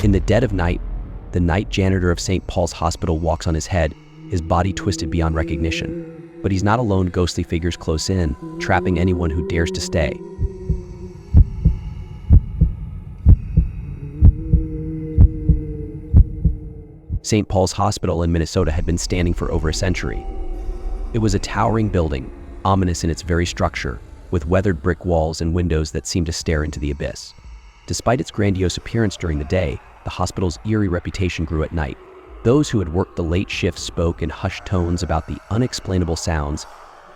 In the dead of night, the night janitor of St. Paul's Hospital walks on his head, his body twisted beyond recognition. But he's not alone. Ghostly figures close in, trapping anyone who dares to stay. St. Paul's Hospital in Minnesota had been standing for over a century. It was a towering building, ominous in its very structure, with weathered brick walls and windows that seemed to stare into the abyss. Despite its grandiose appearance during the day, the hospital's eerie reputation grew at night. Those who had worked the late shifts spoke in hushed tones about the unexplainable sounds,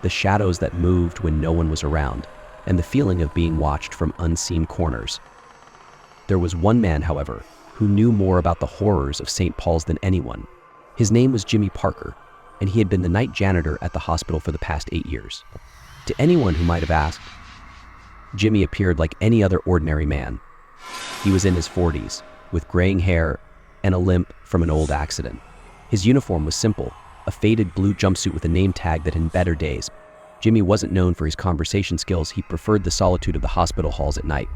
the shadows that moved when no one was around, and the feeling of being watched from unseen corners. There was one man, however, who knew more about the horrors of St. Paul's than anyone. His name was Jimmy Parker, and he had been the night janitor at the hospital for the past 8 years. To anyone who might have asked, Jimmy appeared like any other ordinary man. He was in his 40s, with graying hair and a limp from an old accident. His uniform was simple, a faded blue jumpsuit with a name tag that in better days. Jimmy wasn't known for his conversation skills. He preferred the solitude of the hospital halls at night.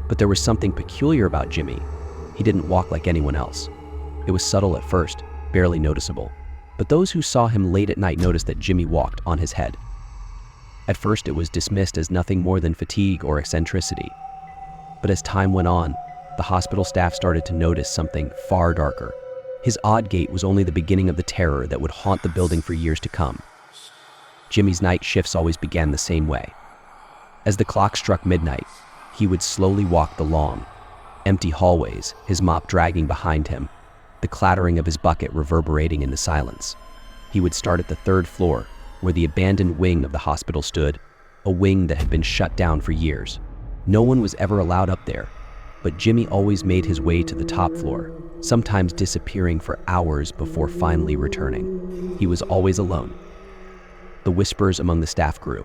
But there was something peculiar about Jimmy. He didn't walk like anyone else. It was subtle at first, barely noticeable. But those who saw him late at night noticed that Jimmy walked on his head. At first, it was dismissed as nothing more than fatigue or eccentricity. But as time went on, the hospital staff started to notice something far darker. His odd gait was only the beginning of the terror that would haunt the building for years to come. Jimmy's night shifts always began the same way. As the clock struck midnight, he would slowly walk the long, empty hallways, his mop dragging behind him, the clattering of his bucket reverberating in the silence. He would start at the 3rd floor, where the abandoned wing of the hospital stood, a wing that had been shut down for years. No one was ever allowed up there, but Jimmy always made his way to the top floor, sometimes disappearing for hours before finally returning. He was always alone. The whispers among the staff grew.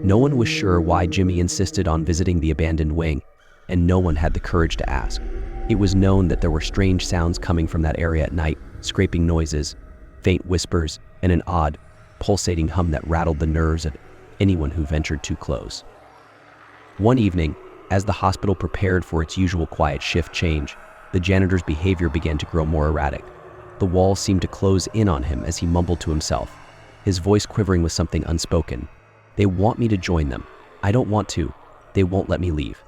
No one was sure why Jimmy insisted on visiting the abandoned wing, and no one had the courage to ask. It was known that there were strange sounds coming from that area at night, scraping noises, faint whispers, and an odd, pulsating hum that rattled the nerves of anyone who ventured too close. One evening, as the hospital prepared for its usual quiet shift change, the janitor's behavior began to grow more erratic. The walls seemed to close in on him as he mumbled to himself, his voice quivering with something unspoken. "They want me to join them. I don't want to. They won't let me leave."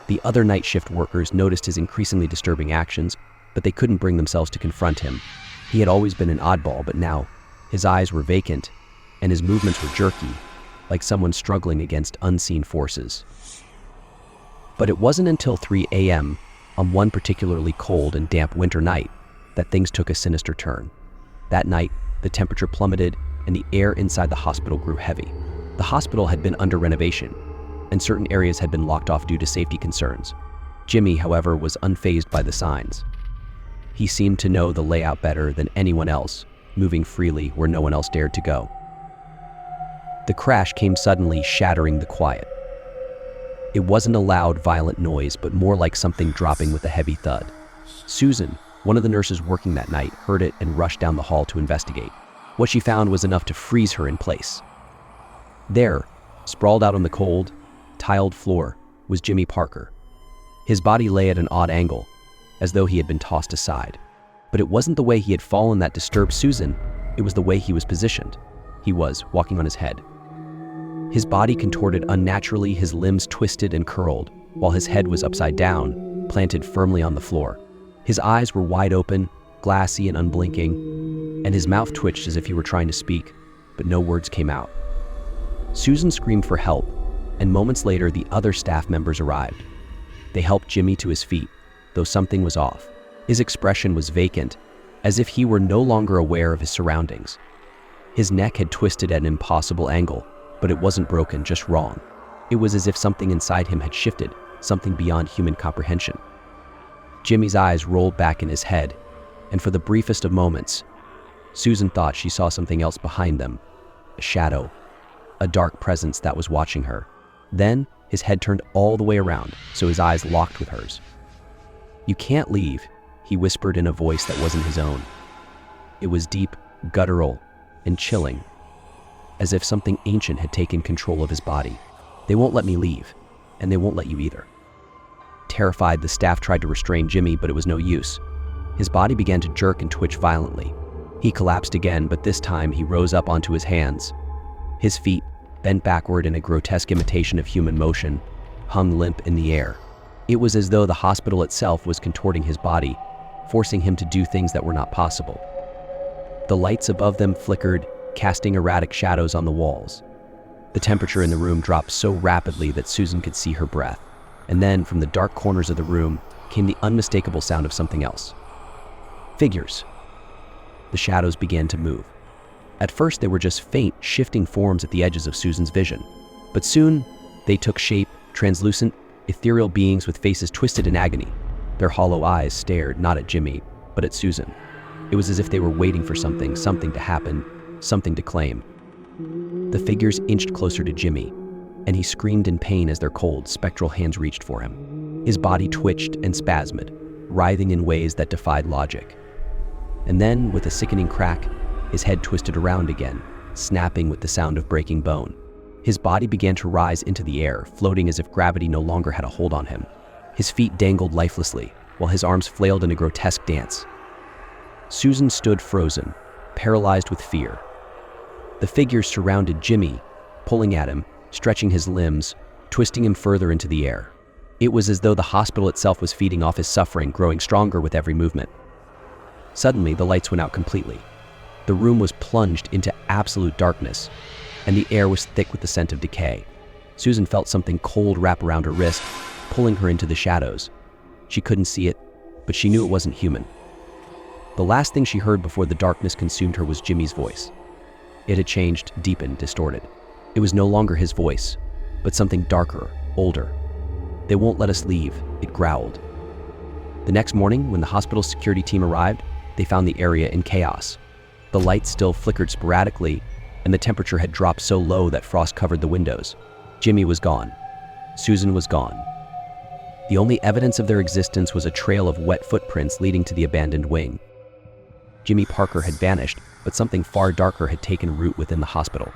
The other night shift workers noticed his increasingly disturbing actions, but they couldn't bring themselves to confront him. He had always been an oddball, but now his eyes were vacant and his movements were jerky, like someone struggling against unseen forces. But it wasn't until 3 a.m. on one particularly cold and damp winter night that things took a sinister turn. That night, the temperature plummeted and the air inside the hospital grew heavy. The hospital had been under renovation, and certain areas had been locked off due to safety concerns. Jimmy, however, was unfazed by the signs. He seemed to know the layout better than anyone else, moving freely where no one else dared to go. The crash came suddenly, shattering the quiet. It wasn't a loud, violent noise, but more like something dropping with a heavy thud. Susan, one of the nurses working that night, heard it and rushed down the hall to investigate. What she found was enough to freeze her in place. There, sprawled out on the cold, tiled floor, was Jimmy Parker. His body lay at an odd angle, as though he had been tossed aside. But it wasn't the way he had fallen that disturbed Susan, it was the way he was positioned. He was walking on his head. His body contorted unnaturally, his limbs twisted and curled, while his head was upside down, planted firmly on the floor. His eyes were wide open, glassy and unblinking, and his mouth twitched as if he were trying to speak, but no words came out. Susan screamed for help, and moments later the other staff members arrived. They helped Jimmy to his feet, though something was off. His expression was vacant, as if he were no longer aware of his surroundings. His neck had twisted at an impossible angle, but it wasn't broken, just wrong. It was as if something inside him had shifted, something beyond human comprehension. Jimmy's eyes rolled back in his head, and for the briefest of moments, Susan thought she saw something else behind them, a shadow, a dark presence that was watching her. Then, his head turned all the way around, so his eyes locked with hers. "You can't leave," he whispered in a voice that wasn't his own. It was deep, guttural, and chilling, as if something ancient had taken control of his body. "They won't let me leave, and they won't let you either." Terrified, the staff tried to restrain Jimmy, but it was no use. His body began to jerk and twitch violently. He collapsed again, but this time he rose up onto his hands. His feet, bent backward in a grotesque imitation of human motion, hung limp in the air. It was as though the hospital itself was contorting his body, forcing him to do things that were not possible. The lights above them flickered, casting erratic shadows on the walls. The temperature in the room dropped so rapidly that Susan could see her breath. And then, from the dark corners of the room, came the unmistakable sound of something else. Figures. The shadows began to move. At first, they were just faint, shifting forms at the edges of Susan's vision. But soon, they took shape, translucent, ethereal beings with faces twisted in agony. Their hollow eyes stared not at Jimmy, but at Susan. It was as if they were waiting for something to happen, something to claim. The figures inched closer to Jimmy, and he screamed in pain as their cold, spectral hands reached for him. His body twitched and spasmed, writhing in ways that defied logic. And then, with a sickening crack, his head twisted around again, snapping with the sound of breaking bone. His body began to rise into the air, floating as if gravity no longer had a hold on him. His feet dangled lifelessly, while his arms flailed in a grotesque dance. Susan stood frozen, paralyzed with fear. The figures surrounded Jimmy, pulling at him, stretching his limbs, twisting him further into the air. It was as though the hospital itself was feeding off his suffering, growing stronger with every movement. Suddenly, the lights went out completely. The room was plunged into absolute darkness, and the air was thick with the scent of decay. Susan felt something cold wrap around her wrist, pulling her into the shadows. She couldn't see it, but she knew it wasn't human. The last thing she heard before the darkness consumed her was Jimmy's voice. It had changed, deepened, distorted. It was no longer his voice, but something darker, older. "They won't let us leave," it growled. The next morning, when the hospital's security team arrived, they found the area in chaos. The lights still flickered sporadically, and the temperature had dropped so low that frost covered the windows. Jimmy was gone. Susan was gone. The only evidence of their existence was a trail of wet footprints leading to the abandoned wing. Jimmy Parker had vanished, but something far darker had taken root within the hospital.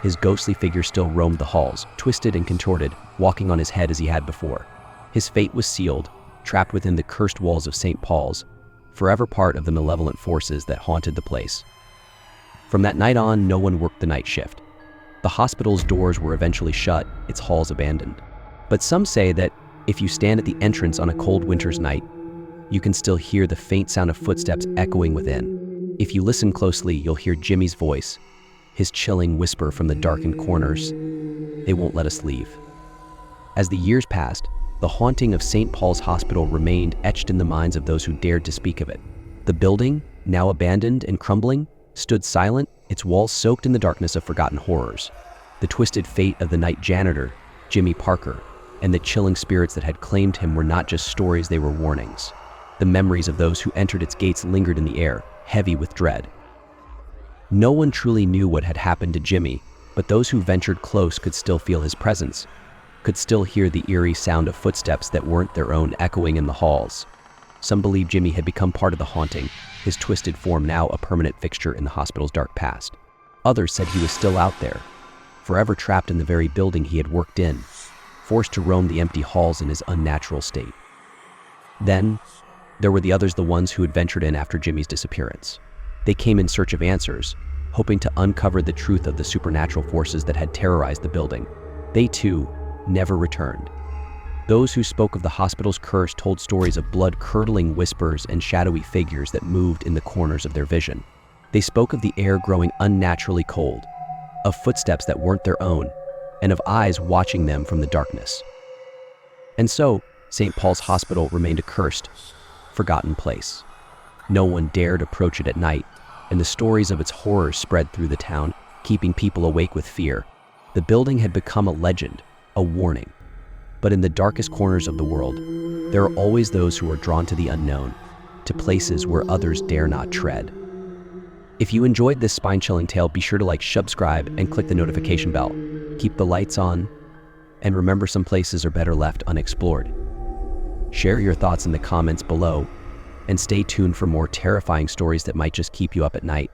His ghostly figure still roamed the halls, twisted and contorted, walking on his head as he had before. His fate was sealed, trapped within the cursed walls of St. Paul's, forever part of the malevolent forces that haunted the place. From that night on, no one worked the night shift. The hospital's doors were eventually shut, its halls abandoned. But some say that if you stand at the entrance on a cold winter's night, you can still hear the faint sound of footsteps echoing within. If you listen closely, you'll hear Jimmy's voice, his chilling whisper from the darkened corners, "They won't let us leave." As the years passed, the haunting of St. Paul's Hospital remained etched in the minds of those who dared to speak of it. The building, now abandoned and crumbling, stood silent, its walls soaked in the darkness of forgotten horrors. The twisted fate of the night janitor, Jimmy Parker, and the chilling spirits that had claimed him were not just stories, they were warnings. The memories of those who entered its gates lingered in the air, heavy with dread. No one truly knew what had happened to Jimmy, but those who ventured close could still feel his presence, could still hear the eerie sound of footsteps that weren't their own echoing in the halls. Some believed Jimmy had become part of the haunting, his twisted form now a permanent fixture in the hospital's dark past. Others said he was still out there, forever trapped in the very building he had worked in, forced to roam the empty halls in his unnatural state. Then, there were the others, the ones who had ventured in after Jimmy's disappearance. They came in search of answers, hoping to uncover the truth of the supernatural forces that had terrorized the building. They, too, never returned. Those who spoke of the hospital's curse told stories of blood-curdling whispers and shadowy figures that moved in the corners of their vision. They spoke of the air growing unnaturally cold, of footsteps that weren't their own, and of eyes watching them from the darkness. And so, St. Paul's Hospital remained a cursed, forgotten place. No one dared approach it at night, and the stories of its horrors spread through the town, keeping people awake with fear. The building had become a legend, a warning. But in the darkest corners of the world, there are always those who are drawn to the unknown, to places where others dare not tread. If you enjoyed this spine-chilling tale, be sure to like, subscribe, and click the notification bell. Keep the lights on, and remember, some places are better left unexplored. Share your thoughts in the comments below, and stay tuned for more terrifying stories that might just keep you up at night.